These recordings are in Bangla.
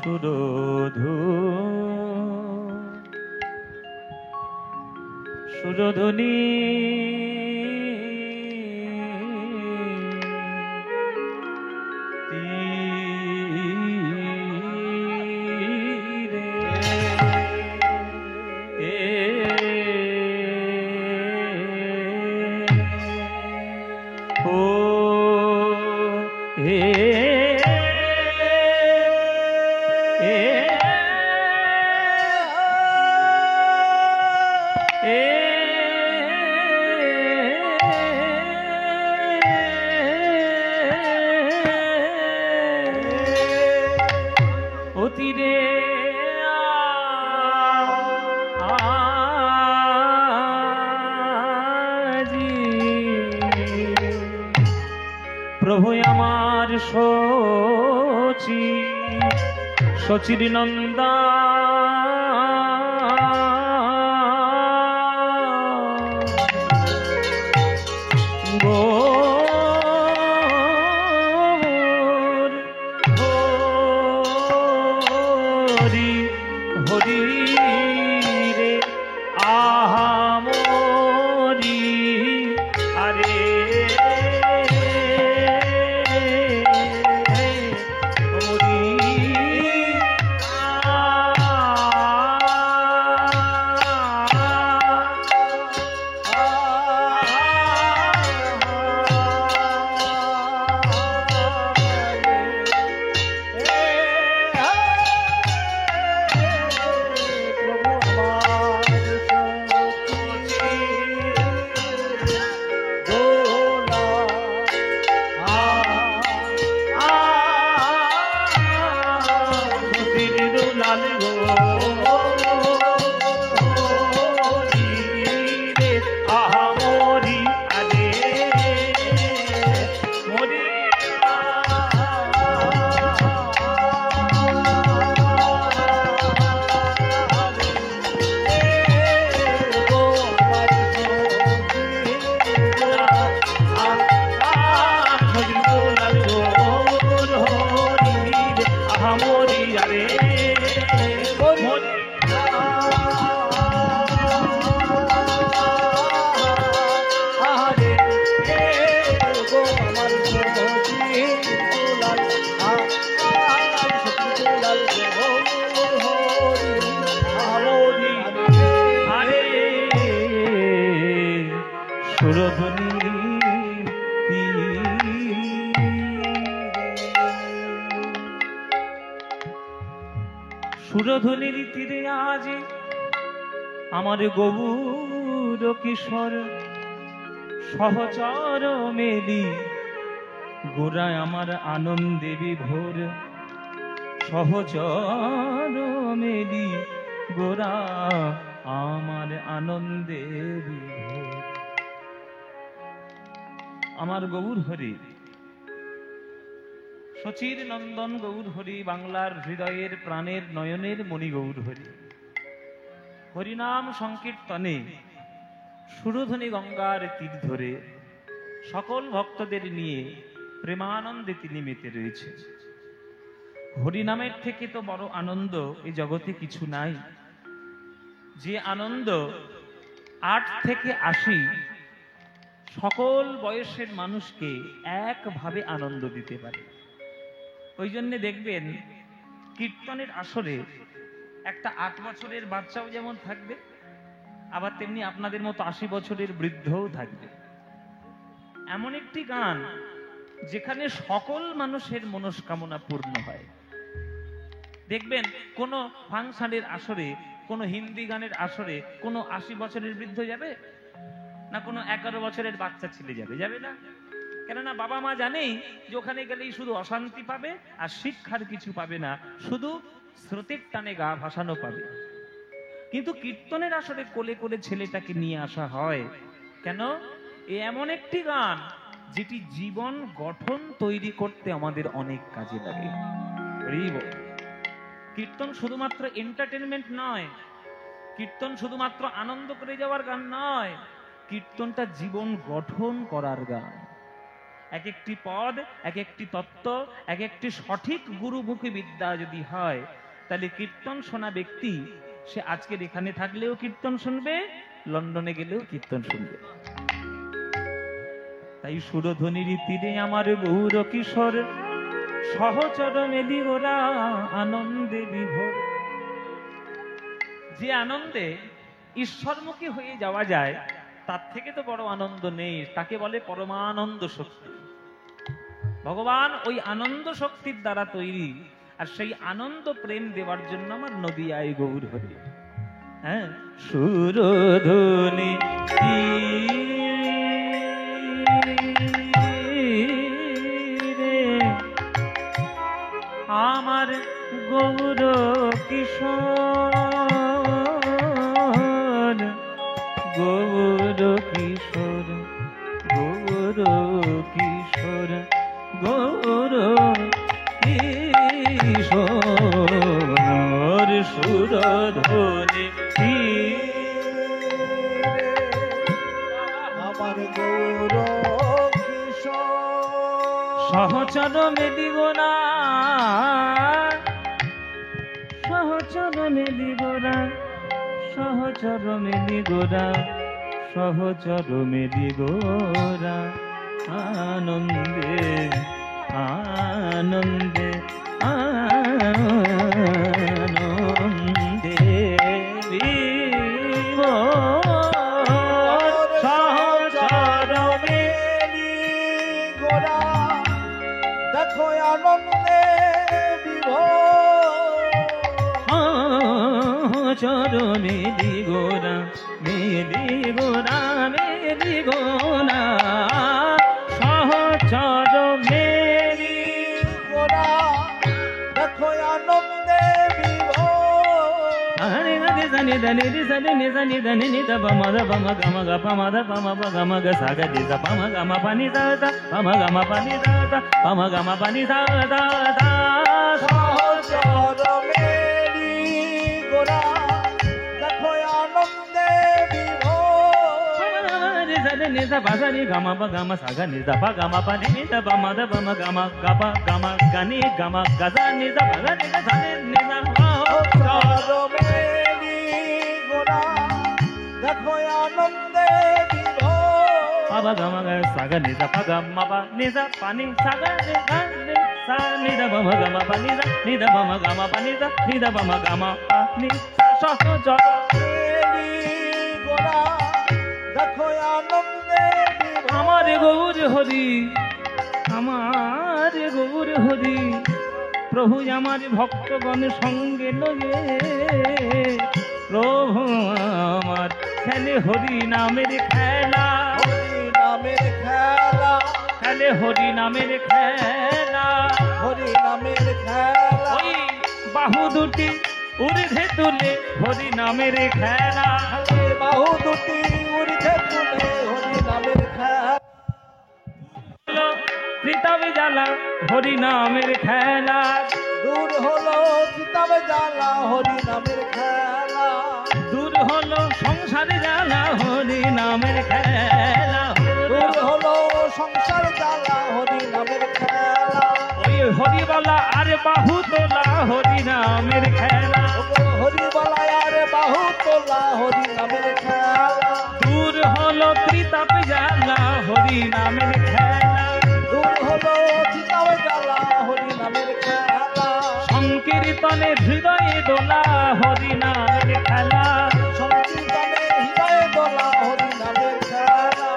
সুরধ্বনি অতিরে আজি প্রভু আমার শচীর নন্দা সুরধ্বনির তীরে আজ আমার গৌর কিশোর সহচর মেলি গোড়ায় আমার আনন্দে বিভোর সহচর মেলি গোড়া আমার আনন্দে বিভোর। আমার গৌর হরি শচীর নন্দন গৌর হরি বাংলার হৃদয়ের প্রাণের নয়নের মণি গৌর হরি হরিনাম সংকীর্তনে সুরধ্বনি গঙ্গার তীর ধরে সকল ভক্তদের নিয়ে প্রেমানন্দে তিনি মেতে রয়েছে। হরিনামের থেকে তো বড় আনন্দ এই জগতে কিছু নাই। যে আনন্দ 8 থেকে 80 সকল বয়সের মানুষকে একভাবে আনন্দ দিতে পারে। ওই জন্য দেখবেন কীর্তনের আসরে একটা 8 বছরের বাচ্চাও যেমন থাকবে, আবার তেমনি আপনাদের মতো 80 বছরের বৃদ্ধও থাকবে। এমন একটি গান যেখানে সকল মানুষের মনস্কামনা পূর্ণ হয়। দেখবেন কোন ফাংশনের আসরে, কোন হিন্দি গানের আসরে কোন 80 বছরের বৃদ্ধ যাবে না, কোনো 11 বছরের বাচ্চা ছেলে যাবে? যাবে না। কেননা বাবা মা জানেই যে ওখানে গেলেই শুধু অশান্তি পাবে আর শিক্ষার কিছু পাবে না, শুধু স্রোতের টানে গা ভাসানো পাবে। কিন্তু কীর্তনের আসরে কোলে কোলে ছেলেটাকে নিয়ে আসা হয় কেন? এমন একটি গান যেটি জীবন গঠন তৈরি করতে আমাদের অনেক কাজে লাগে। কীর্তন শুধুমাত্র এন্টারটেনমেন্ট নয়, কীর্তন শুধুমাত্র আনন্দ করে যাওয়ার গান নয়, কীর্তনটা জীবন গঠন করার গান। এক একটি পদ, এক একটি তত্ত্ব, এক একটি সঠিক গুরুমুখী বিদ্যা যদি হয়, তাহলে কীর্তন শোনা ব্যক্তি সে আজকের এখানে থাকলেও কীর্তন শুনবে, লন্ডনে গেলেও কীর্তন শুনবে। তাই সুরধ্বনির তীরে আমার গৌর কিশোর সহচর মেলি ওরা আনন্দে বিভোর। যে আনন্দে ঈশ্বরমুখী হয়ে যাওয়া যায়, তার থেকে তো বড় আনন্দ নেই। তাকে বলে পরমানন্দ শক্তি। ভগবান ওই আনন্দ শক্তির দ্বারা তৈরি, আর সেই আনন্দ প্রেম দেওয়ার জন্য আমার নদী আয় গৌর হরি। হ্যাঁ, সুরধ্বনি আমার গৌর কিশোর, গৌর কিশোর, গৌর কিশোর, গৌর কিশোর সুরধ্বনি আমার গৌর কিশোর সহচর মেদিগোনা, সহচর মেদিগোনা, সহচর মেদিগোনা, সহচর মেদিগোরা আনন্দে আনন্দে আনন্দে বিভোর। সহচর মেদিগোরা দেখো আনন্দে বিভোর। সহচর মেদিগোরা, মেদিগোরা, মেদিগোরা, সহচর মেদিগোরা দেখো আনন্দে বিভোর। আরে রে জানি জানি রে জানি নি জানি জানি নি দা পম দা পম গম গ পম দা পম প গম গ সা গ নি দা পম গম পানি দা দা পম গম পানি দা দা পম গম পানি দা দা দা। সহচর মেদিগোরা দেখো আনন্দে বিভোর। নি দা পা নি গম প গম সা গ নি দা পা গম পানি নি দা পম দা পম গম গ প গম গ নি গম গ সা নি দা পা নি দা সা নি দা। সহচর মেদিগোরা দেখো আনন্দে বিভোর। পা গম গ সা গ নি দা পা গম পা নি দা পানি সা গ নি দা নি সা নি দা পম গম পা নি দা নি দা পম গম পা নি দা নি দা পম গম পা নি সহচর মেদিগোরা দেখো আনন্দে বিভোর। আমার গৌর হরি, আমার গৌর হরি, প্রভু আমার ভক্তগণ সঙ্গে লয়ে, প্রভু আমার খেলে হরি নামের খেলা, হরি নামের খেলা, খেলে হরি নামের খেলা। হরি নামের খেলা, ওই বাহু দুটি ঊর্ধ্বে তুলে হরি নামের খেলা, বাহু দুটি ঊর্ধ্বে তুলে হরি নামের খেলা। ত্রিতাবে জ্বালা হরি নামের খেলা, দূর হলো কিতাবে জ্বালা হরি নামের খেলা, দূর হলো সংসারে জ্বালা হরি নামের খেলা, দূর হলো সংসার জ্বালা হরি নামের খেলা। ওই হরিবালা আর বাহু তোলা হরি নামের খেলা, হরি বলায় আর বাহু তোলা হরি নামের খেলা, দূর হলো ত্রিতাপে জ্বালা হরি নামের খেলা, দূর হলো কিতাবে জ্বালা হরি নামের খেলা, সংকীর্তনে হৃদয়ে দোলা হরি নামের খেলা, সংকীর্তনে হৃদয়ে দোলা হরি নামের খেলা।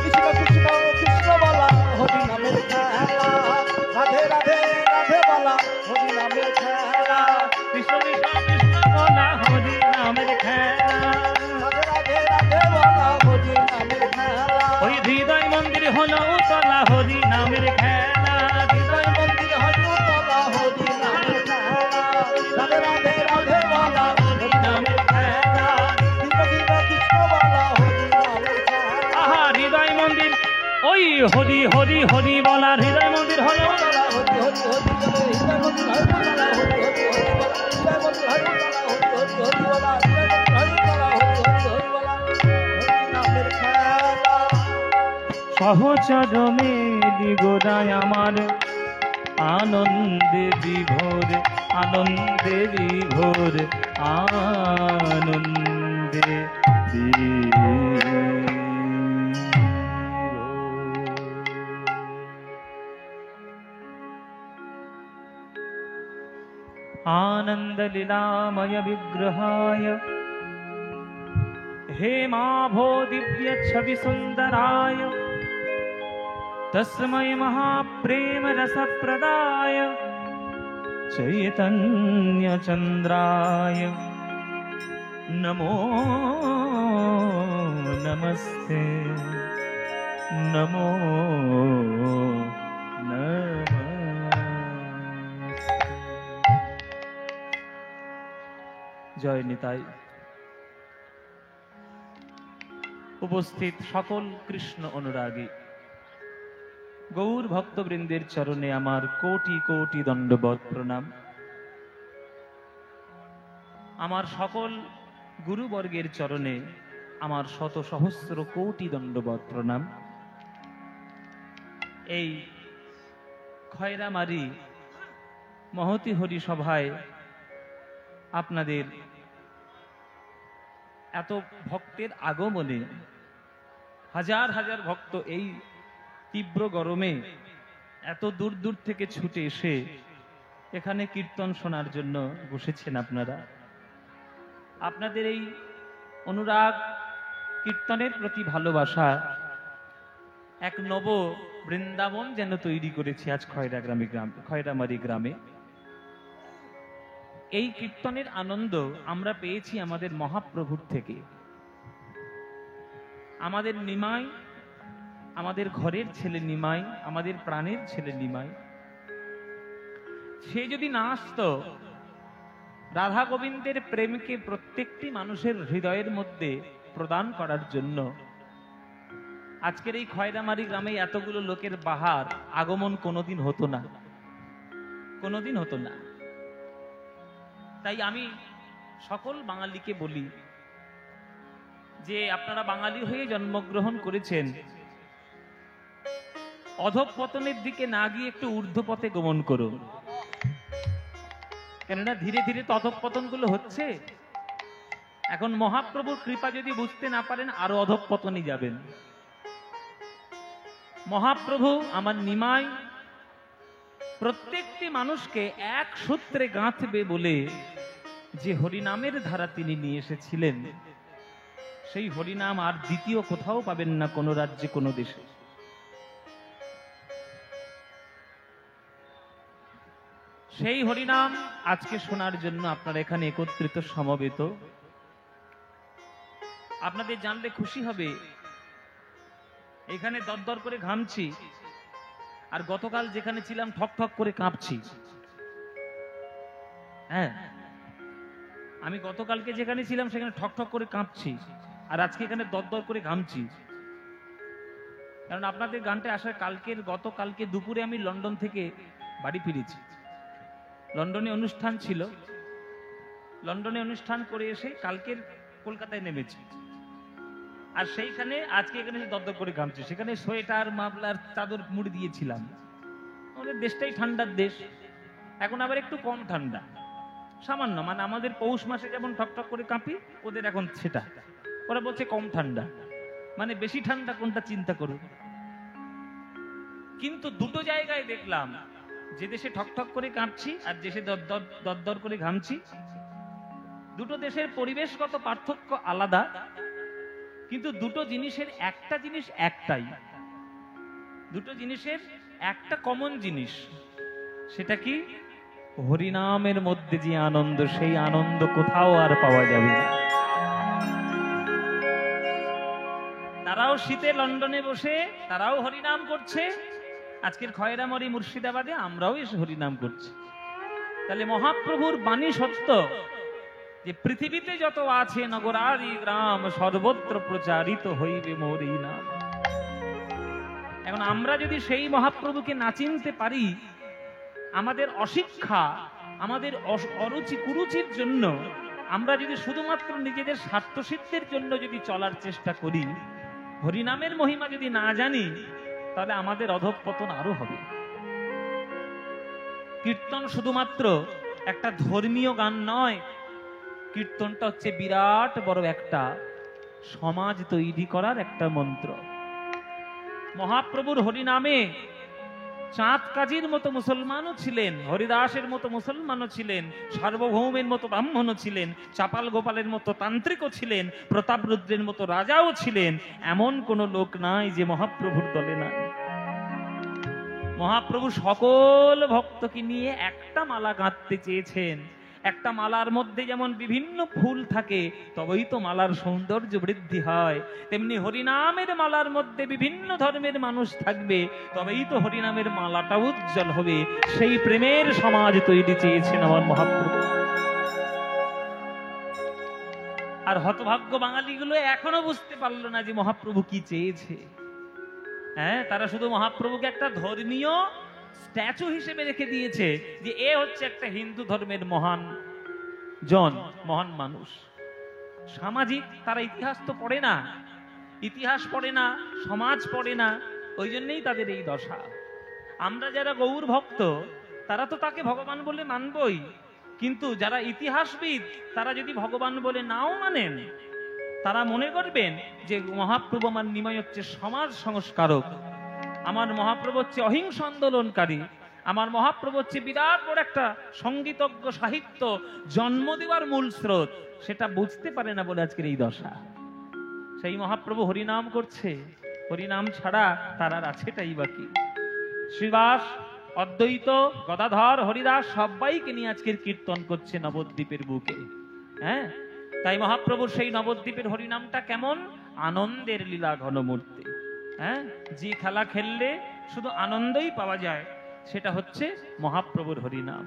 কৃষ্ণ কৃষ্ণ কৃষ্ণ বলা হরি নামের খেলা, রাধে রাধে রাধে বলা হরি নামের খেলা, কৃষ্ণ কৃষ্ণ কৃষ্ণ বলা হরি নামের খেলা। রাধে রাধে রাধে বলা হরি নামের খেলা। ওই হৃদয় মন্দির হলো উতলা হরি নামের খেলা, হৃদয় মন্দির হরি বলা হরি নামের খেলা, রাধে রাধে রাধে বলা হরি নামের খেলা, কৃষ্ণ কৃষ্ণ কৃষ্ণ বলা হরি নামের খেলা। আহা হৃদয় মন্দির, ওই হরি হরি হরি বলা হৃদয় মন্দির হলো বলা হরি হরি হরি বলে হৃদয় মন্দির হরি বলা হরি হরি হরি বলে হৃদয় মন্দির হরি বলা হরি হরি হরি হরি বলা হরি বলা হরি হরি বলা হরি নামের খেলা সহচর মেলি গোড়ায় আমার আনন্দে বিভোর, আনন্দে বিভোর, আনন্দে বিভোর। आनंद लीलामय विग्रहाय हेमाभो दिव्य छवि सुंदराय तस्मै महाप्रेम रस प्रदाय चैतन्य चंद्राय नमो नमस्ते नमो नमः। জয় নিতাই। উপস্থিত সকল কৃষ্ণ অনুরাগী গৌর ভক্তবৃন্দের চরণে আমার কোটি কোটি দণ্ডবৎ প্রণাম। আমার সকল গুরুবর্গের চরণে আমার শত সহস্র কোটি দণ্ডবৎ প্রণাম। এই খয়রামারি মহতি হরি সভায় আপনাদের এত ভক্তের আগমনে হাজার হাজার ভক্ত এই তীব্র গরমে এত দূর দূর থেকে ছুটে এসে এখানে কীর্তন শোনার জন্য বসেছেন। আপনারা আপনাদের এই অনুরাগ, কীর্তনের প্রতি ভালোবাসা এক নব বৃন্দাবন যেন তৈরি করেছে আজ খয়রামারি গ্রামে। এই কীর্তনের আনন্দ আমরা পেয়েছি আমাদের মহাপ্রভুর থেকে। আমাদের নিমাই, আমাদের ঘরের ছেলে নিমাই, আমাদের প্রাণের ছেলে নিমাই, সে যদি না আসতো রাধা গোবিন্দের প্রেমকে প্রত্যেকটি মানুষের হৃদয়ের মধ্যে প্রদান করার জন্য, আজকের এই খয়রামারি গ্রামে এতগুলো লোকের বাহার আগমন কোনোদিন হতো না, কোনোদিন হতো না। তাই আমি সকল বাঙালিকে বলি যে আপনারা বাঙালি হয়ে জন্মগ্রহণ করেছেন, অধঃপতনের দিকে না গিয়ে একটু ঊর্ধ্বপথে গমন করুন। কেননা ধীরে ধীরে তো অধঃপতন গুলো হচ্ছে। এখন মহাপ্রভুর কৃপা যদি বুঝতে না পারেন আরো অধঃপতনে যাবেন। মহাপ্রভু আমার নিমাই প্রত্যেকটি মানুষকে এক সূত্রে গাঁথবে বলে যে হরিনামের ধারা তিনি নিয়ে এসেছিলেন, সেই হরিনাম আর দ্বিতীয় কোথাও পাবেন না, কোন রাজ্যে, কোন দেশে। সেই হরিনাম আজকে শোনার জন্য আপনারা এখানে একত্রিত সমবেত। আপনাদের জানলে খুশি হবে, এখানে দরদর করে ঘামছি, আর গতকাল যেখানে ছিলাম ঠক ঠক করে কাঁপছি। হ্যাঁ, আমি গতকালকে যেখানে ছিলাম সেখানে ঠক ঠক করে কাঁপছি, আর আজকে এখানে দরদর করে ঘামছি। কারণ আপনাদের গানটা আসার গতকালকে দুপুরে আমি লন্ডন থেকে বাড়ি ফিরেছি। লন্ডনে অনুষ্ঠান ছিল, লন্ডনে অনুষ্ঠান করে এসে কালকের কলকাতায় নেমেছি, আর সেইখানে আজকে এখানে দরদর করে ঘামছি। সেখানে সোয়েটার, মাফলার, চাদর মুড়ি দিয়েছিলাম। আমাদের দেশটাই ঠান্ডার দেশ, এখন আবার একটু কম ঠান্ডা, সামান্য, মানে আমাদের পৌষ মাসে যেমন ঠকঠক করে কাঁপি, ওদের এখন সেটা। ওরা বলছে কম ঠান্ডা, মানে বেশি ঠান্ডা কোনটা চিন্তা করুন। কিন্তু দুটো জায়গায় দেখলাম, যে দেশে ঠকঠক করে কাঁপছি আর দেশে দরদর করে ঘামছি, দুটো দেশের পরিবেশগত পার্থক্য আলাদা, কিন্তু দুটো জিনিসের একটা জিনিস একটাই। দুটো জিনিসের একটা কমন জিনিস, সেটা কি? হরিনামের মধ্যে যে আনন্দ, সেই আনন্দ কোথাও আর পাওয়া যাবে না। তারাও শীতে লন্ডনে বসে তারাও হরিনাম করছে, আজকের খয়রামারি মুর্শিদাবাদে আমরাও এসে হরিনাম করছি। তাহলে মহাপ্রভুর বাণী সত্য যে পৃথিবীতে যত আছে নগরারি গ্রাম, সর্বত্র প্রচারিত হইবে মোর এই নাম। এখন আমরা যদি সেই মহাপ্রভুকে না চিনতে পারি, আমাদের অশিক্ষা, আমাদের অরুচি কুরুচির জন্য আমরা যদি শুধুমাত্র নিজেদের স্বার্থসিদ্ধির জন্য যদি চলার চেষ্টা করি, হরিনামের মহিমা যদি না জানি, তাহলে আমাদের অধঃপতন আরো হবে। কীর্তন শুধুমাত্র একটা ধর্মীয় গান নয়, কীর্তনটা হচ্ছে বিরাট বড় একটা সমাজ তৈরি করার একটা মন্ত্র। মহাপ্রভুর হরিনামে চাঁদ কাজীর মতো মুসলমানও ছিলেন, হরিদাসের মতো মুসলমানও ছিলেন, সার্বভৌমের মতো ব্রাহ্মণও ছিলেন, চাপাল গোপালের মতো তান্ত্রিকও ছিলেন, প্রতাপরুদ্রের মতো রাজাও ছিলেন। এমন কোন লোক নাই যে মহাপ্রভুর দলে নাই। মহাপ্রভু সকল ভক্তকে নিয়ে একটা মালা গাঁথতে চেয়েছেন। একটা মালার মধ্যে যেমন বিভিন্ন ফুল থাকে, তবেই তো মালার সৌন্দর্য বৃদ্ধি হয়, তেমনি হরিনামের মালার মধ্যে বিভিন্ন ধর্মের মানুষ থাকবে, তবেই তো হরিনামের মালাটা উজ্জ্বল হবে। সেই প্রেমের সমাজ তৈরি চেয়েছেন আমার মহাপ্রভু। আর হতভাগ্য বাঙালিগুলো এখনো বুঝতে পারলো না যে মহাপ্রভু কি চেয়েছে। হ্যাঁ, তারা শুধু মহাপ্রভুকে একটা ধর্মীয় স্ট্যাচু হিসেবে রেখে দিয়েছে, যে এ হচ্ছে একটা হিন্দু ধর্মের মহান জন, মহান মানুষ। সামাজিক তারা ইতিহাস তো পড়ে না, ইতিহাস পড়ে না, সমাজ পড়ে না, ওই জন্যই তাদের এই দশা। আমরা যারা গৌর ভক্ত, তারা তো তাকে ভগবান বলে মানবই, কিন্তু যারা ইতিহাসবিদ, তারা যদি ভগবান বলে নাও মানেন, তারা মনে করবেন যে মহাপ্রভু আমার নিমাই হচ্ছে সমাজ সংস্কারক, আমার মহাপ্রভু হচ্ছে অহিংস আন্দোলনকারী, আমার মহাপ্রভু হচ্ছে বিরাট বড় একটা সঙ্গীতজ্ঞ, সাহিত্য জন্ম দেওয়ার মূল স্রোত। সেটা বুঝতে পারে না বলে আজকের এই দশা। সেই মহাপ্রভু হরিনাম করছে, হরিনাম ছাড়া তার আর আছেটাই বাকি। শ্রীবাস, অদ্বৈত, গদাধর, হরিদাস সবাইকে নিয়ে আজকের কীর্তন করছে নবদ্বীপের বুকে। হ্যাঁ, তাই মহাপ্রভুর সেই নবদ্বীপের হরিনামটা কেমন আনন্দের লীলা ঘনমূর্তি। হ্যাঁ, যে খেলা খেললে শুধু আনন্দই পাওয়া যায়, সেটা হচ্ছে মহাপ্রভুর হরিনাম।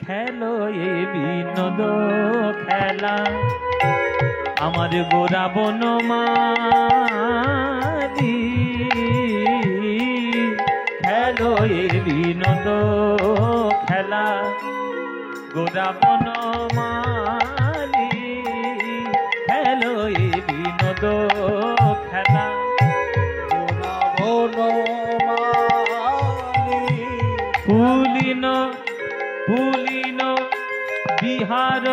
খেলো এ বিনোদ খেলা আমার গোরা বনমালী, খেলো এ বিনোদ খেলা গোরা বনমালী, খেলো এ বিনোদ খেলা fluorine fluorine Bihar,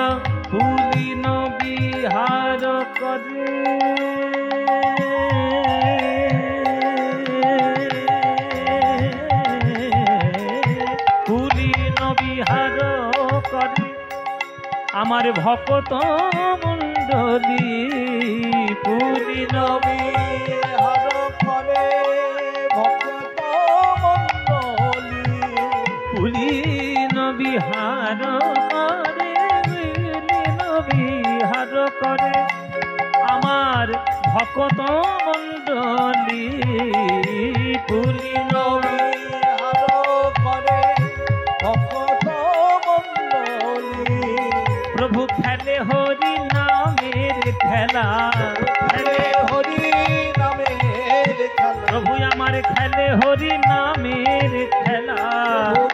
fluorine Bihar করে ফুলিন বিহার করে আমার ভক্ত মণ্ডলী, ফুলিন বিহার করে ভক্ত মণ্ডলী, ফুলিন বিহার করে, ফুলিন বিহার করে আমার ভক্ত মণ্ডলী, ফুলিন বিহার করে ভক্ত মণ্ডলী। প্রভু খেলে হরি নামের খেলা, খেলে হরি নামের খেলা, প্রভু আমার খেলে হরি নামের খেলা,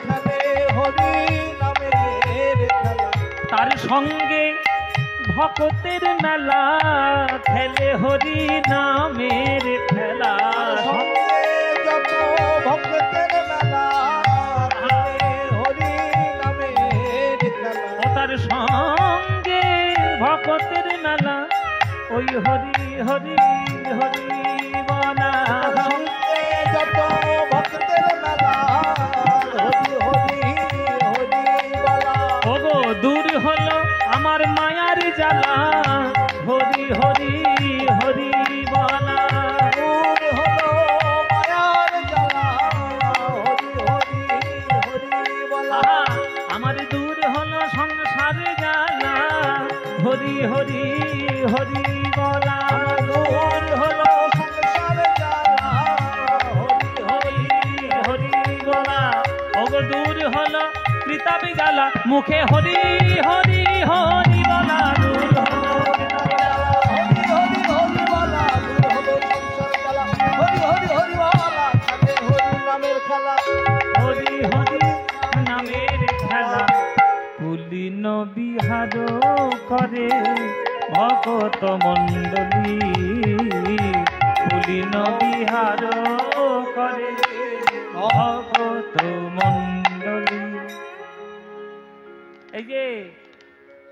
খেলে হরি নামের খেলা, তার সঙ্গে ভক্তের মেলা, খেলে হরি নামের খেলা, সঙ্গে যত ভক্তের মেলা, খেলে হরি নামের খেলা, ও তার সঙ্গে ভক্তের মেলা, ওই হরি হরি হরি বলা, সঙ্গে যত ভক্তের মেলা, হরি হরি হরি বলা। ওগো দূর হলো আমার মায়ার জ্বালা, হরি হরি হরি বলা, দূর হলো মায়ার জ্বালা, হরি হরি হরি বলা। আহা, আমার দূর হলো সংসার জ্বালা, হরি হরি হরি বলা, দূর হলো সংসার জ্বালা, হরি হরি হরি বলা। ওগো দূর হলো কৃতাবি জ্বালা, মুখে হরি হরি হরি বলা, দূর হলো হরি হরি হরি বলা, দূর হলো সংসার জ্বালা, হরি হরি হরি বলা, খাবে হরি নামের খেলা, হরি হরি নামের খেলা, ফুলিন বিহার করে ভকত মণ্ডলী, পুলিন বিহার করে ভকত মণ্ডলী। এই যে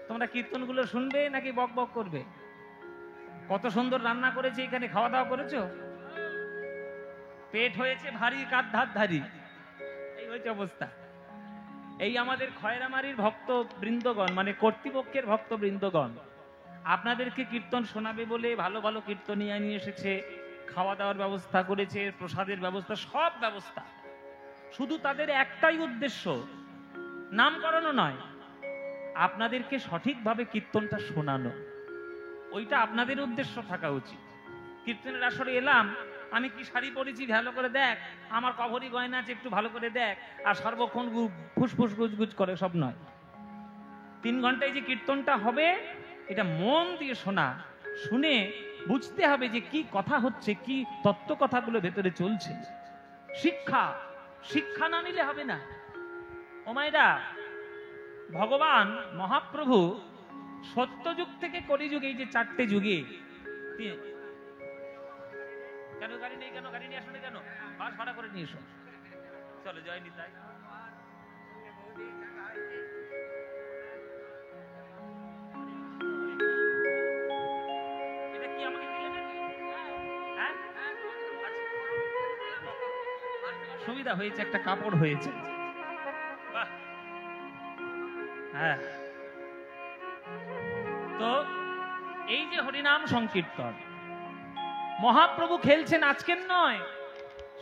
তোমরা কীর্তনগুলো শুনবে নাকি বক বক করবে? কত সুন্দর রান্না করেছে, এখানে খাওয়া দাওয়া করেছো, পেট হয়েছে ভারী, কাঁধ ধার ধারি, এই হয়েছে অবস্থা। এই আমাদের খয়রামারির ভক্ত বৃন্দগণ, মানে কর্তৃপক্ষের ভক্ত বৃন্দগণ আপনাদেরকে কীর্তন শোনাবে বলে ভালো ভালো কীর্তনিয়া নিয়ে এসেছে, খাওয়া দাওয়ার ব্যবস্থা করেছে, প্রসাদের ব্যবস্থা, সব ব্যবস্থা। শুধু তাদের একটাই উদ্দেশ্য, নামকরণও নয়, আপনাদেরকে সঠিকভাবে কীর্তনটা শোনানো। ওইটা আপনাদের উদ্দেশ্য থাকা উচিত। কীর্তনের আসরে এলাম, আমি কি শাড়ি পরেছি ভালো করে দেখ, আমার কভরি গয়না আছে একটু ভালো করে দেখ, আর সর্বক্ষণ ফুসফুস গুজগুজ করে, সব নয়। 3 ঘন্টায় যে কীর্তনটা হবে এটা মন দিয়ে শোনা, শুনে বুঝতে হবে যে কি কথা হচ্ছে, কি তত্ত্ব কথাগুলো ভেতরে চলছে। শিক্ষা, শিক্ষা না নিলে হবে না। ও মায়েরা, ভগবান মহাপ্রভু সত্যযুগ থেকে কলিযুগে, এই যে 4টে যুগে, কেন গাড়ি নেই, কেন গাড়ি নিয়ে আসলে, কেন বাস ভাড়া করে নিয়ে এসো, চলো জয় নিতাই। এটা কি আমাকে দিলে নাকি? হ্যাঁ, সুবিধা হয়েছে, একটা কাপড় হয়েছে। বাহ, হ্যাঁ। তো এই যে হরিনাম সংকীর্তন মহাপ্রভু খেলছেন আজকের নয়,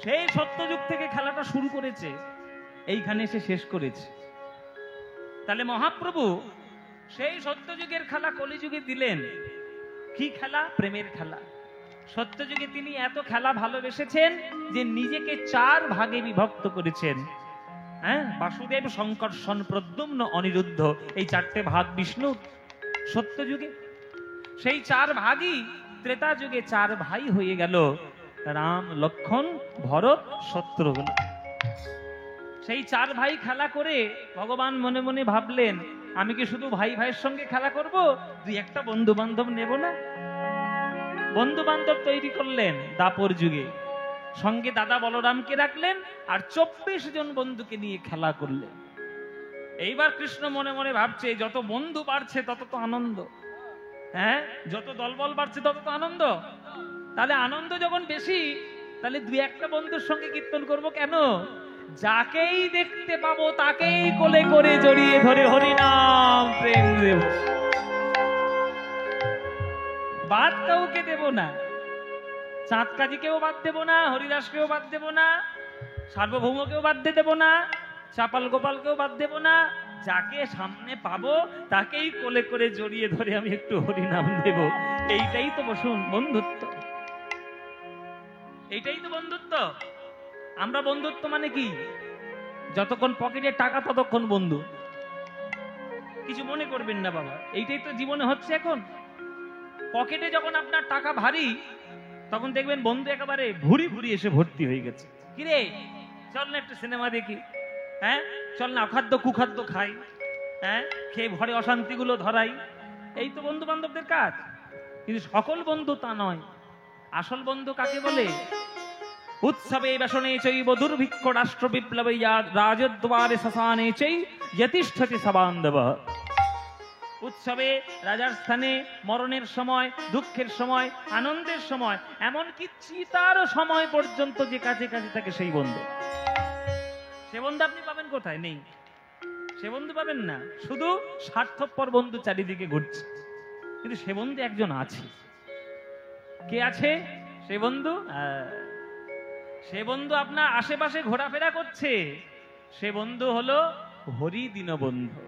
সেই সত্যযুগ থেকে খেলাটা শুরু করেছে, এইখানে এসে শেষ করেছে। তাহলে মহাপ্রভু সেই সত্যযুগের খেলা কলিযুগে দিলেন। কি খেলা? প্রেমের খেলা। সত্যযুগে তিনি এত খেলা ভালোবেসেছেন যে নিজেকে 4 ভাগে বিভক্ত করেছেন। হ্যাঁ, বাসুদেব, শঙ্কর্ষণ, প্রদ্যুম্ন, অনিরুদ্ধ, এই 4টে ভাগ বিষ্ণু সত্যযুগে। সেই 4 ভাগই ত্রেতা যুগে 4 ভাই হয়ে গেল, রাম, লক্ষ্মণ, ভরত, শত্রুঘ্ন। সেই 4 ভাই খেলা করে ভগবান মনে মনে ভাবলেন, আমি কি শুধু ভাই ভাইয়ের সঙ্গে খেলা করব, 2-1টা বন্ধু বান্ধব নেব না? বন্ধু বান্ধব তৈরি করলেন দাপর যুগে, সঙ্গে দাদা বলরামকে রাখলেন, আর 24 জন বন্ধুকে নিয়ে খেলা করলেন। এইবার কৃষ্ণ মনে মনে ভাবছে, যত বন্ধু বাড়ছে তত তো আনন্দ, হ্যাঁ, যত দলবল বাড়ছে তত তো আনন্দ। তাহলে আনন্দ যখন বেশি, তাহলে 2-1টা বন্ধুর সঙ্গে কীর্তন করব কেন? যাকেই দেখতে পাবো তাকেই কোলে করে জড়িয়ে ধরে হরিনাম প্রেম দেব, বাদ কাউকে দেব না। চাঁদ কাজীকেও বাদ দেব না, হরিদাসকেও বাদ দেব না, সার্বভৌমকেও বাদ দেব না, চাপাল গোপালকেও বাদ দেব না। যাকে সামনে পাবো তাকেই কোলে করে জড়িয়ে ধরে আমি একটু হরিনাম দেব। এইটাই তো বসুন বন্ধুত্ব, এইটাই তো বন্ধুত্ব। আমরা বন্ধুত্ব মানে কি? যতক্ষণ পকেটে টাকা ততক্ষণ বন্ধু। কিছু মনে করবেন না বাবা, এইটাই তো জীবনে হচ্ছে এখন। পকেটে যখন আপনার টাকা ভারী, তখন দেখবেন বন্ধু একেবারে ভুরি ভুরি এসে ভর্তি হয়ে গেছে। কিরে, চল না একটু সিনেমা দেখি, হ্যাঁ, চল না অখাদ্য কুখাদ্য খাই, হ্যাঁ, খেয়ে ঘরে অশান্তিগুলো ধরাই। এই তো বন্ধু বান্ধবদের কাজ। কিন্তু সকল বন্ধু তা নয়। আসল বন্ধু কাকে বলে? উৎসবে বেশনে চৈব দুর্ভিক্ষ রাষ্ট্র বিপ্লবে রাজদ্বারে শ্মশানে চৈ যতিষ্ঠতি সবান্ধব। উৎসবে, রাজার স্থানে, মরণের সময়, দুঃখের সময়, আনন্দের সময়, এমনকি চিতারও সময় পর্যন্ত যে কাছে কাছে থাকে সেই বন্ধু। সে বন্ধু আপনি পাবেন কোথায়? নেই, সে বন্ধু পাবেন না। শুধু স্বার্থপর বন্ধু চারিদিকে ঘুরছে, কিন্তু সে বন্ধু একজন আছে। কে আছে সে বন্ধু? সে বন্ধু আপনার আশেপাশে ঘোরাফেরা করছে। সে বন্ধু হলো হরি দীনবন্ধু।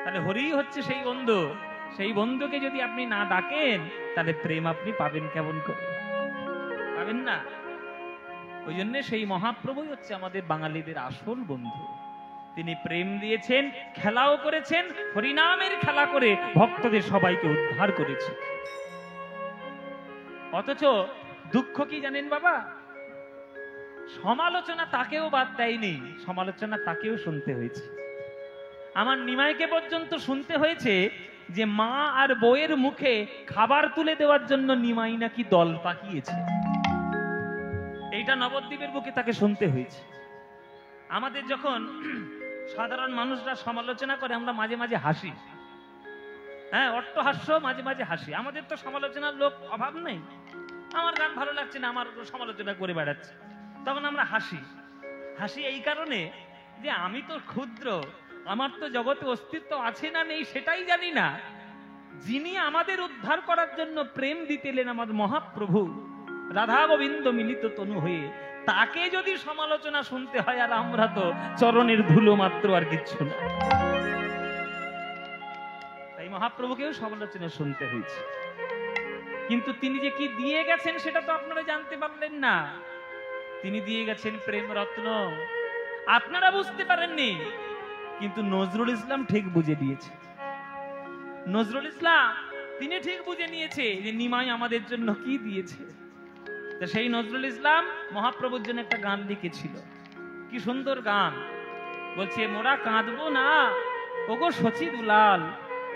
তাহলে হরি হচ্ছে সেই বন্ধু। সেই বন্ধুকে যদি আপনি না ডাকেন, তাহলে প্রেম আপনি পাবেন কেমন করে? পাবেন না। ওই জন্য সেই মহাপ্রভুই হচ্ছে আমাদের বাঙালিদের আসল বন্ধু। তিনি প্রেম দিয়েছেন, খেলাও করেছেন, হরিনামের খেলা করে ভক্তদের সবাইকে উদ্ধার করেছে। অথচ দুঃখ কি জানেন বাবা? সমালোচনা তাকেও বাদ দেয়নি, সমালোচনা তাকেও শুনতে হয়েছে। আমার নিমাইকে পর্যন্ত শুনতে হয়েছে যে মা আর বউয়ের মুখে খাবার তুলে দেওয়ার জন্য নিমাই নাকি দল পাকিয়েছে। এইটা নবদ্বীপের বুকে তাকে শুনতে হয়েছে। আমাদের যখন সাধারণ মানুষরা সমালোচনা করে আমরা মাঝে মাঝে হাসি, হ্যাঁ, অট্টহাস্য, মাঝে মাঝে হাসি। আমাদের তো সমালোচনার লোক অভাব নেই। আমার গান ভালো লাগছে না, আমার সমালোচনা করে বেড়াচ্ছে, তখন আমরা হাসি। হাসি এই কারণে যে আমি তো ক্ষুদ্র, আমার তো জগতে অস্তিত্ব আছে না নেই সেটাই জানি না। যিনি আমাদের উদ্ধার করার জন্য প্রেম দিতেলেন আমাদের মহাপ্রভু রাধা গোবিন্দ মিলিত তনু হয়ে, তাকে যদি সমালোচনা শুনতে হয়, আর আমরা তো চরণের ধুলো মাত্র, আর কিচ্ছু না। তাই মহাপ্রভুকেও সমালোচনা শুনতে হয়েছে। কিন্তু তিনি যে কি দিয়ে গেছেন সেটা তো আপনারা জানতে পারলেন না। তিনি দিয়ে গেছেন প্রেম রত্ন, আপনারা বুঝতে পারেননি, কিন্তু নজরুল ইসলাম ঠিক বুঝে দিয়েছে। নজরুল ইসলাম তিনি ঠিক বুঝে নিয়েছে যে নিমাই আমাদের জন্য কি দিয়েছে। তো সেই নজরুল ইসলাম মহাপ্রভুর জন্য একটা গান লিখেছিল। কি সুন্দর গান! বলছে, মোরা কাঁদবো না ওগো সচি দুলাল,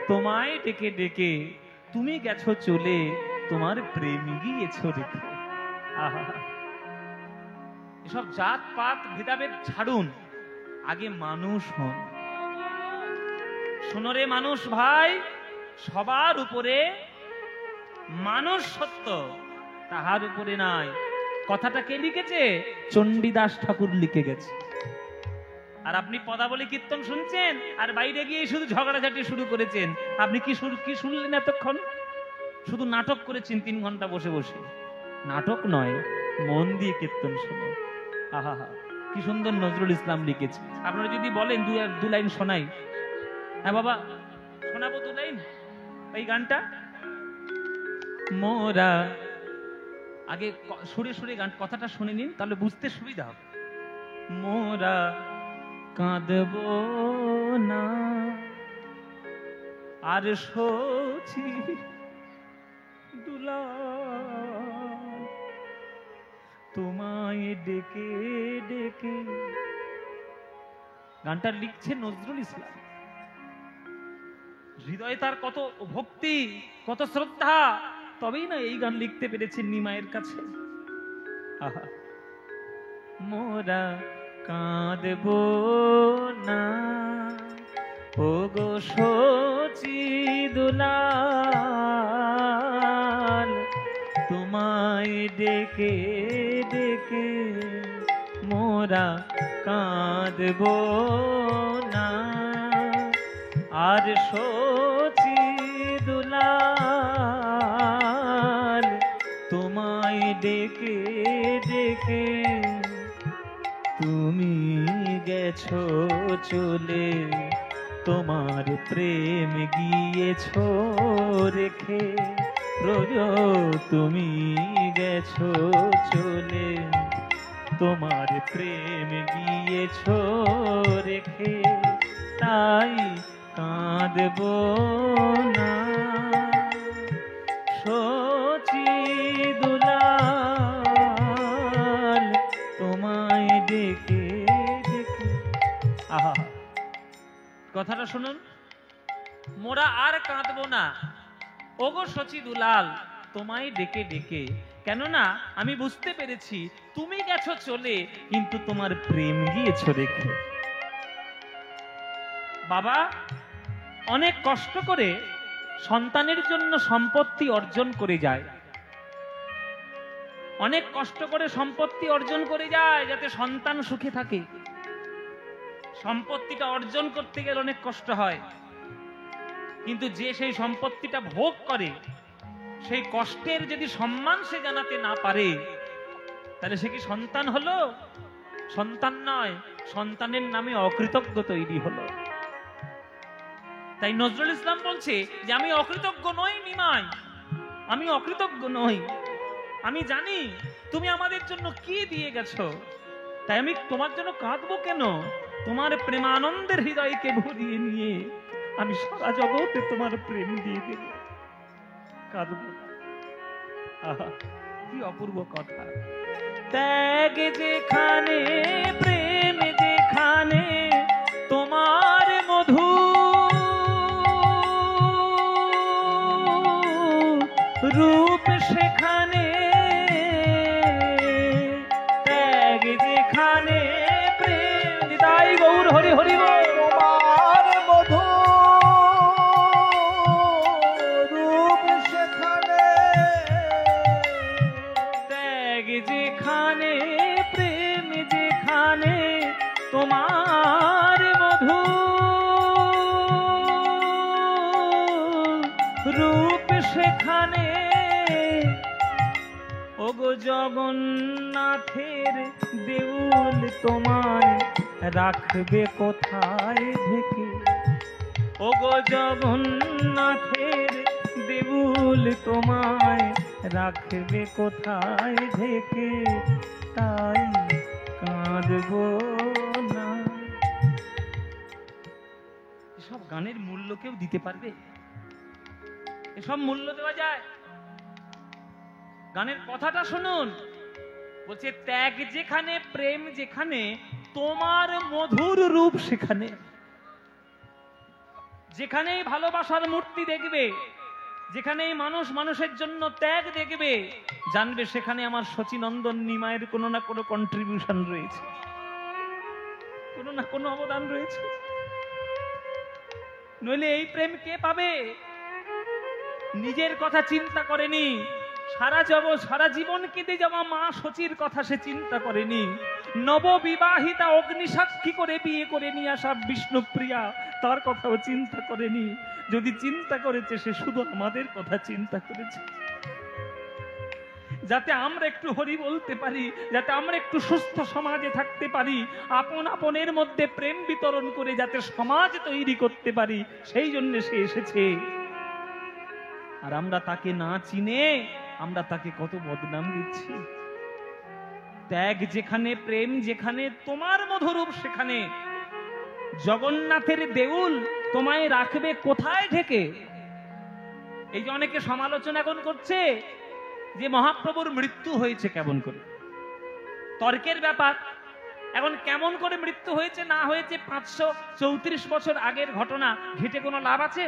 তোমায় ডেকে ডেকে তুমি গেছো চলে, তোমার প্রেম গিয়েছো রেখে। আহা, এসব জাত পাত ভেদাভেদ ছাড়ুন, আগে মানুষ হন। শোনো রে মানুষ ভাই, সবার উপরে মানুষ সত্য, তাহার উপরে নাই। কথাটা কে লিখেছে? চণ্ডীদাস ঠাকুর লিখে গেছে। আর আপনি পদাবলী কীর্তন শুনছেন, আর বাইরে গিয়ে শুধু ঝগড়াঝাটি শুরু করেছেন। আপনি কি শুনলেন এতক্ষণ? শুধু নাটক করেছেন 3 ঘন্টা বসে বসে। নাটক নয়, মন দিয়ে কীর্তন শুনুন। আহা, কি সুন্দর নজরুল ইসলাম লিখেছে। আপনারা যদি বলেন দু লাইন শোনাই, হ্যাঁ বাবা শোনাবো 2 লাইন এই গানটা। মোরা, আগে সুরে সুরে গান কথাটা শুনে নিন, তাহলে বুঝতে সুবিধা হবে। মোরা কাঁদব না আর সচি দুলাল, তোমায় ডেকে ডেকে। গানটা লিখছে নজরুল ইসলাম। হৃদয়ে তার কত ভক্তি, কত শ্রদ্ধা, তবেই না এই গান লিখতে পেরেছেন নিমাইয়ের কাছে। আহা, মোরা কাঁদব না ওগো সচি দুলাল, তোমায় ডেকে ডেকে মোরা কাঁদব না আর সচি দুলাল, তোমায় ডেকে ডেকে তুমি গেছো চলে, তোমার প্রেম গিয়েছো রেখে। রোজ তুমি গেছো চলে, তোমার প্রেম গিয়েছো রেখে, তাই কাঁদব না সচি দুলাল, তোমায় ডেকে ডেকে। আহা, কথাটা শুনুন। মোরা আর কাঁদবো না ওগো সচি দুলাল, তোমায় ডেকে ডেকে। কেননা আমি বুঝতে পেরেছি তুমি গেছো চলে, কিন্তু তোমার প্রেম গিয়েছো রেখে। বাবা অনেক কষ্ট করে সন্তানের জন্য সম্পত্তি অর্জন করে যায়, অনেক কষ্ট করে সম্পত্তি অর্জন করে যায় যাতে সন্তান সুখে থাকে। সম্পত্তিটা অর্জন করতে গেলে অনেক কষ্ট হয়, কিন্তু যে সেই সম্পত্তিটা ভোগ করে, সেই কষ্টের যদি সম্মান সে জানাতে না পারে, তাহলে সে কি সন্তান হলো? সন্তান নয়, সন্তানের নামে অকৃতজ্ঞ তৈরি হলো। তাই নজরুল ইসলাম বলছে যে আমি অকৃতজ্ঞ নই নিমাই, আমি অকৃতজ্ঞ নই। আমি জানি তুমি আমাদের জন্য কি দিয়ে গেছো, তাই আমি তোমার জন্য কাঁদবো কেন? তোমার প্রেমানন্দের হৃদয়কে ভরিয়ে নিয়ে আমি সারা জগতে তোমার প্রেম দিয়ে দেব, কাঁদবো না। আহা, কি অপূর্ব কথা! ত্যাগ যেখানে, প্রেম যেখানে, তোমার মধু হরি হরি বল। তোমার মধু রূপ সেখানে, ত্যাগ যেখানে প্রেম যেখানে তোমার মধু রূপ সেখানে, ওগো জগন্নাথের দেউল তোমায় রাখবে কোথায় ঢেকে, ওগো জগন্নাথের দেউল তোমায় রাখবে কোথায় ঢেকে, তাই কাঁদব না। এসব গানের মূল্য কেউ দিতে পারবে? এসব মূল্য দেওয়া যায়? গানের কথাটা শুনুন, বলছে ত্যাগ যেখানে প্রেম যেখানে তোমার মধুর রূপ সেখানে। যেখানেই ভালোবাসার মূর্তি দেখবে, যেখানেই মানুষ মানুষের জন্য ত্যাগ দেখবে, জানবে সেখানে আমার শচীনন্দন নিমায়ের কোনো না কোনো কন্ট্রিবিউশন রয়েছে, কোনো না কোনো অবদান রয়েছে। নইলে এই প্রেম কে পাবে? নিজের কথা চিন্তা করেনি, সারা জীবন কেঁদে যাওয়া মা শচীর কথা সে চিন্তা করেনি, নববিবাহিতা অগ্নিসাক্ষী করে বিয়ে করে নিয়ে আসা বিষ্ণুপ্রিয়া তার কথাও চিন্তা করেনি। যদি চিন্তা করেছে সে শুধু আমাদের কথা চিন্তা করেছে, যাতে আমরা একটু হরি বলতে পারি, যাতে আমরা একটু সুস্থ সমাজে থাকতে পারি, আপন আপনের মধ্যে প্রেম বিতরণ করে যাতে সমাজ তৈরি করতে পারি, সেই জন্য সে এসেছে। আর আমরা তাকে না চিনে আমরা তাকে কত বদনাম দিচ্ছি। ত্যাগ যেখানে প্রেম যেখানে তোমার মধুরূপ সেখানে, জগন্নাথের দেউল তোমায় রাখবে কোথায় ঢেকে। এই যে অনেকে সমালোচনা এখন করছে যে মহাপ্রভুর মৃত্যু হয়েছে কেমন করে, তর্কের ব্যাপার। এখন কেমন করে মৃত্যু হয়েছে না হয়েছে 534 বছর আগের ঘটনা ঘেটে কোনো লাভ আছে?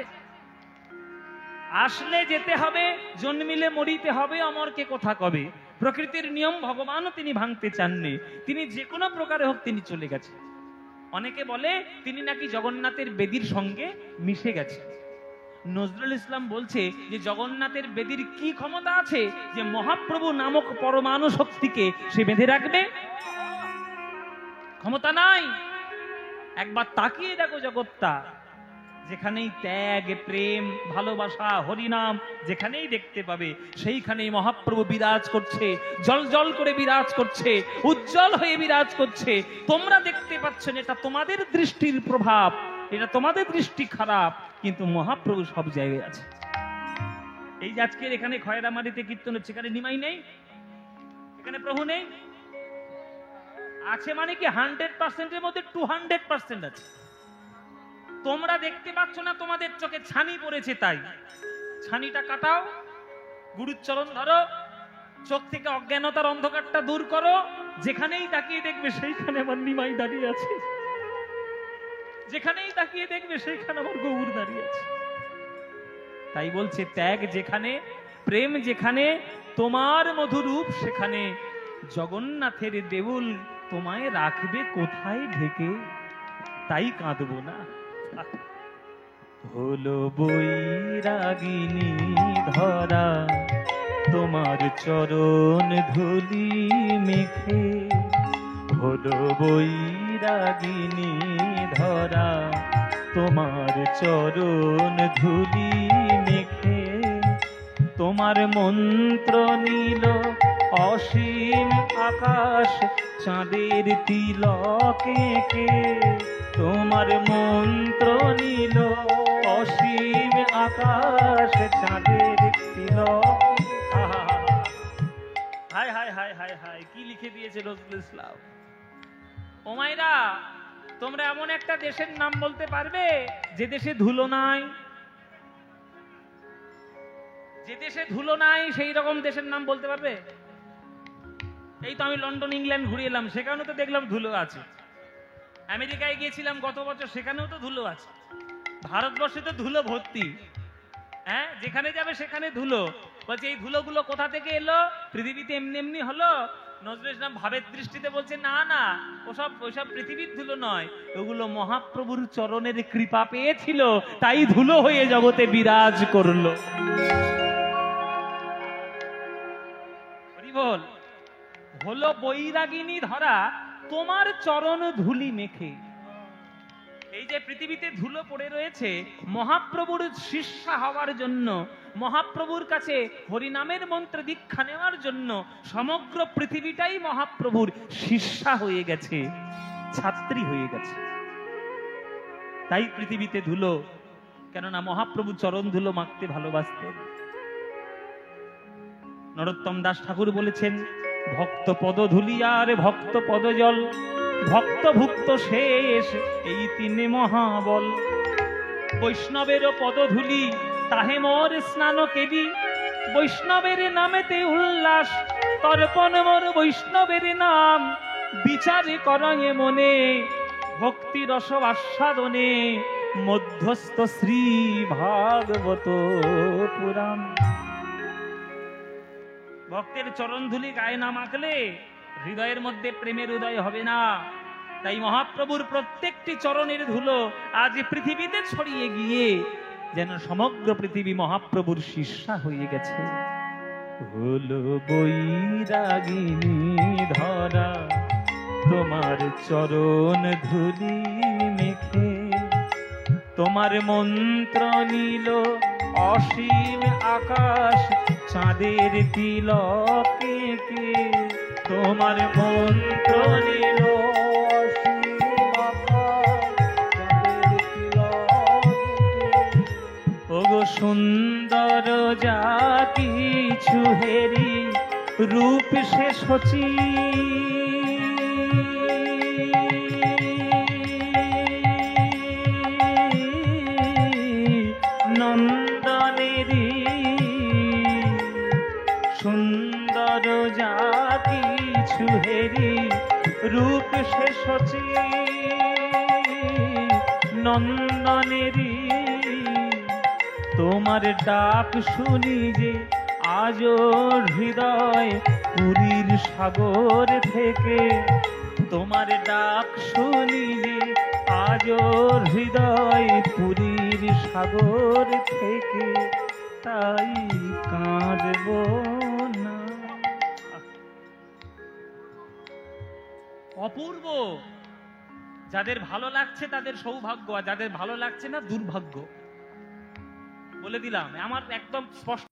আসলে যেতে হবে, জন্মিলে মরিতে হবে, অমরকে কথা কবে। প্রকৃতির নিয়ম ভগবানও তিনি ভাঙতে চাননি, তিনি যে কোনো প্রকারে হোক তিনি চলে গেছে। অনেকে বলে তিনি নাকি জগন্নাথের বেদির সঙ্গে মিশে গেছে। নজরুল ইসলাম বলছে যে জগন্নাথের বেদির কি ক্ষমতা আছে যে মহাপ্রভু নামক পরমাণু শক্তিকে সে বেঁধে রাখবে? ক্ষমতা নাই। একবার তাকিয়ে দেখো জগৎটা, যেখানেই ত্যাগ প্রেম ভালোবাসা হরিনাম যেখানেই দেখতে পাবে সেইখানেই মহাপ্রভু বিরাজ করছে, জল জল করে বিরাজ করছে, উজ্জ্বল হয়ে বিরাজ করছে। তোমরা দেখতে পাচ্ছেন, এটা তোমাদের দৃষ্টির প্রভাব, এটা তোমাদের দৃষ্টি খারাপ, কিন্তু মহাপ্রভু সব জায়গায় আছে। এই যে আজকের এখানে খয়রামারিতে কীর্তন হচ্ছে, এখানে নিমাই নেই, এখানে প্রভু নেই। আছে মানে কি 100%-এর মধ্যে 200% আছে। তোমরা দেখতে পাচ্ছ না, তোমাদের চোখে ছানি পড়েছে, তাই ছানিটা কাটাও, গুরুর চরণ ধরো, চোখ থেকে অজ্ঞানতার অন্ধকারটা দূর করো। যেখানেই তাকিয়ে দেখবে সেইখানে আমার নিমাই দাঁড়িয়ে আছে, যেখানেই তাকিয়ে দেখবে সেইখানে আমার গৌর দাঁড়িয়ে আছে। তাই বলছে ত্যাগ যেখানে প্রেম যেখানে তোমার মধুরূপ সেখানে, জগন্নাথের দেউল তোমায় রাখবে কোথায় ঢেকে, তাই কাঁদবো না। হলো বৈরাগিনী ধরা তোমার চরণ ধুলি মেখে, হলো বৈরাগিনী ধরা তোমার চরণ ধুলি মেখে, তোমার মন্ত্র নীল অসীম আকাশ চাঁদের তিলকে কে, তোমার মন্ত্র নীল অসীম আকাশ চাঁদের তিলক। হায় হায় হায় হায় হায়, কি লিখে দিয়েছে নজরুল ইসলাম। ও মায়েরা, তোমরা এমন একটা দেশের নাম বলতে পারবে যে দেশে ধুলো নাই? যে দেশে ধুলো নাই সেই রকম দেশের নাম বলতে পারবে? এই তো আমি লন্ডন ইংল্যান্ড ঘুরে এলাম, সেখানেও তো দেখলাম ধুলো আছে। আমেরিকায় গিয়েছিলাম গত বছর, সেখানেও তো ধুলো আছে। ভারতবর্ষে তো ধুলো ভর্তি, হ্যাঁ, যেখানে যাবে সেখানে ধুলো। বলছে এই ধুলোগুলো কোথা থেকে এলো? পৃথিবীতে এমনি এমনি হলো? নজরুল ইসলাম ভাবের দৃষ্টিতে বলছে না না, ওসব পৃথিবীর ধুলো নয়, ওগুলো মহাপ্রভুর চরণের কৃপা পেয়েছিল, তাই ধুলো হয়ে জগতে বিরাজ করলো। হরি বল। হলো বৈরাগিনী ধরা তোমার চরণ ধুলি মেখে। এই যে পৃথিবীতে ধুলো পড়ে রয়েছে, মহাপ্রভুর শিষ্যা হওয়ার জন্য, মহাপ্রভুর কাছে হরিনামের মন্ত্র দীক্ষা নেওয়ার জন্য সমগ্র পৃথিবীটাই মহাপ্রভুর শিষ্যা হয়ে গেছে, ছাত্রী হয়ে গেছে। তাই পৃথিবীতে ধুলো, কেননা মহাপ্রভু চরণ ধুলো মাখতে ভালোবাসতেন। নরোত্তম দাস ঠাকুর বলেছেন, ভক্ত পদ ধুলি আর ভক্ত পদ জল, ভক্ত ভুক্ত শেষ এই তিনে মহাবল। বৈষ্ণবের পদধূলি তাহে মোর স্নান কেবি, বৈষ্ণবের নামেতে উল্লাস তর্পণ মোর বৈষ্ণবের নাম। বিচারে করয়ে মনে ভক্তি রস আস্বাদনে, মধ্যস্থ শ্রী ভাগবত পুরাণ। ভক্তের চরণ ধুলি গায়ে না মাখলে হৃদয়ের মধ্যে প্রেমের উদয় হবে না। তাই মহাপ্রভুর প্রত্যেকটি চরণের ধুলো আজ পৃথিবীতে ছড়িয়ে গিয়ে যেন সমগ্র পৃথিবী মহাপ্রভুর শিষ্যা হয়ে গেছে। হলো বৈরাগিনী ধরা তোমার চরণ ধুলি মেখে, তোমার মন্ত্র নীল অসীম আকাশ চাঁদের তিলকে কে, তোমার মন্ত্র নীল অসীম আকাশ চাঁদের তিলকে। ওগো সুন্দর যা কিছু হেরি রূপ সে সচি, নন্দনেরি সুন্দর যা কিছু হেরি রূপ সে সচি, নন্দনেরি তোমার ডাক শুনি যে আজ হৃদয় পুরীর সাগর থেকে, তোমার ডাক শুনি যে আজ হৃদয় পুরীর সাগর থেকে, তাই কাঁদব না। অপূর্ব। যাদের ভালো লাগছে তাদের সৌভাগ্য, আর যাদের ভালো লাগছে না দুর্ভাগ্য। বলে দিলাম, আমার একদম স্পষ্ট।